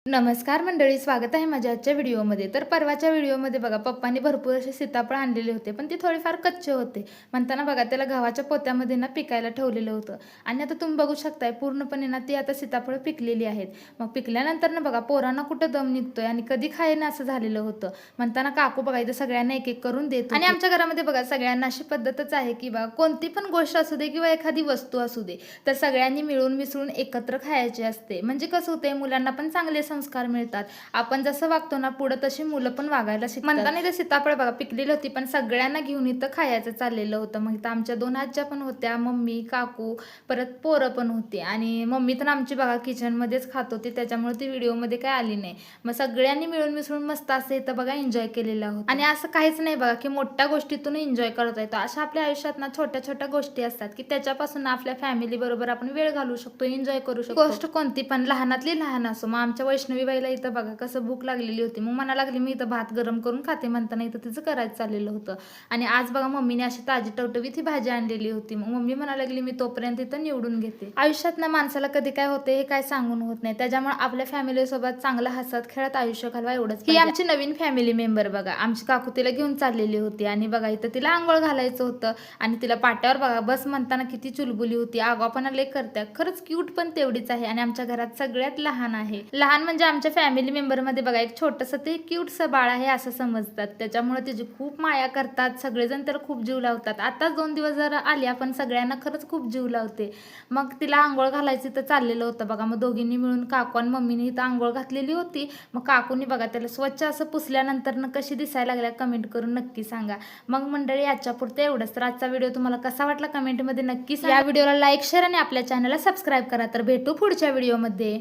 नमस्कार मंडळी, स्वागत आहे माझ्या आजच्या व्हिडिओमध्ये. तर परवाच्या व्हिडिओमध्ये बघा पप्पांनी भरपूर असे सीताफळ आणलेले होते, पण ते थोडेफार कच्चे होते. म्हणताना बघा त्याला गव्हाच्या पोत्यामध्ये ना पिकायला ठेवलेलं होतं. आणि आता तुम्ही बघू शकताय पूर्णपणे ना ती आता सीताफळ पिकलेली आहेत. मग पिकल्यानंतर ना बघा पोरांना कुठं दम निघतोय आणि कधी खायला असं झालेलं होतं. म्हणताना काकू बघा इथं सगळ्यांना एक एक करून देत होती. आणि आमच्या घरामध्ये बघा सगळ्यांना अशी पद्धतच आहे की बघा कोणती पण गोष्ट असू दे किंवा एखादी वस्तू असू दे, तर सगळ्यांनी मिळून मिसळून एकत्र खायची असते. म्हणजे कसं होतंय, मुलांना पण चांगले संस्कार मिळतात. आपण जसं वागतो ना पुढे तशी मुलं पण वागायला शिकतात. म्हणताना ते सीताफळ बघा पिकलेली होती, पण सगळ्यांना घेऊन इथं खायचं चाललेलं होतं. मग इथं आमच्या 2 आज्या पण होत्या, मम्मी, काकू, परत पोरं पण होती. आणि मम्मी तर आमची बघा किचनमध्येच खात होती, त्याच्यामुळे ती व्हिडिओमध्ये काय आली नाही. मग सगळ्यांनी मिळून मिसळून मस्त असं इथं बघा एन्जॉय केलेला होता. आणि असं काहीच नाही बघा की मोठ्या गोष्टीतून एन्जॉय करता येतो. अशा आपल्या आयुष्यात ना छोट्या छोट्या गोष्टी असतात की त्याच्यापासून आपल्या फॅमिली बरोबर आपण वेळ घालवू शकतो, एन्जॉय करू शकतो. गोष्ट कोणती पण लहानातली लहान असो. मग आमच्या वैष्णवीबाईला इथं बघा कसं भूक लागलेली होती, मग म्हणा लागली मी इथं भात गरम करून खाते. म्हणताना इथं तिचं करायचं चाललेलं होतं. आणि आज बघा मम्मीने अशी ताजी टवटवीत ही भाजी आणलेली होती. मग मम्मी म्हणा लागली मी तोपर्यंत इथं निवडून घेते. आयुष्यात ना माणसाला कधी काय होते हे काय सांगून होत नाही, त्याच्यामुळे आपल्या फॅमिली सोबत चांगलं हसत खेळत आयुष्य घालवा एवढंच. ही आमची नवीन फॅमिली मेंबर बघा, आमची काकू तिला घेऊन चाललेली होती. आणि बघा इथं तिला आंघोळ घालायचं होतं आणि तिला पाट्यावर बघा बस म्हणताना किती चुलबुली होती, आगावपणा लय करत्या. खरंच क्यूट पण तेवढीच आहे. आणि आमच्या घरात सगळ्यात लहान आहे. लहान म्हणजे आमच्या फॅमिली मेंबर मध्ये बघा एक छोटंसं ते क्यूटसं बाळ आहे असं समजतात. त्याच्यामुळे तिची खूप माया करतात सगळेजण, तर खूप जीव लावतात. आताच 2 दिवस जर आली आपण सगळ्यांना खरंच खूप जीव लावते. मग तिला आंघोळ घालायची तर चाललेलं होतं बघा. मग दोघींनी मिळून काकू आणि मम्मीने इथं आंघोळ घातलेली होती. मग काकूनी बघा त्याला स्वच्छ असं पुसल्यानंतर कशी दिसायला लागल्या कमेंट करून नक्की सांगा. मग मंडळी आजच्या पुरतं एवढंच. तर आजचा व्हिडिओ तुम्हाला कसा वाटला कमेंटमध्ये नक्की सांगा. या व्हिडिओला लाईक, शेअर आणि आपल्या चॅनलला सबस्क्राईब करा. तर भेटू पुढच्या व्हिडिओमध्ये.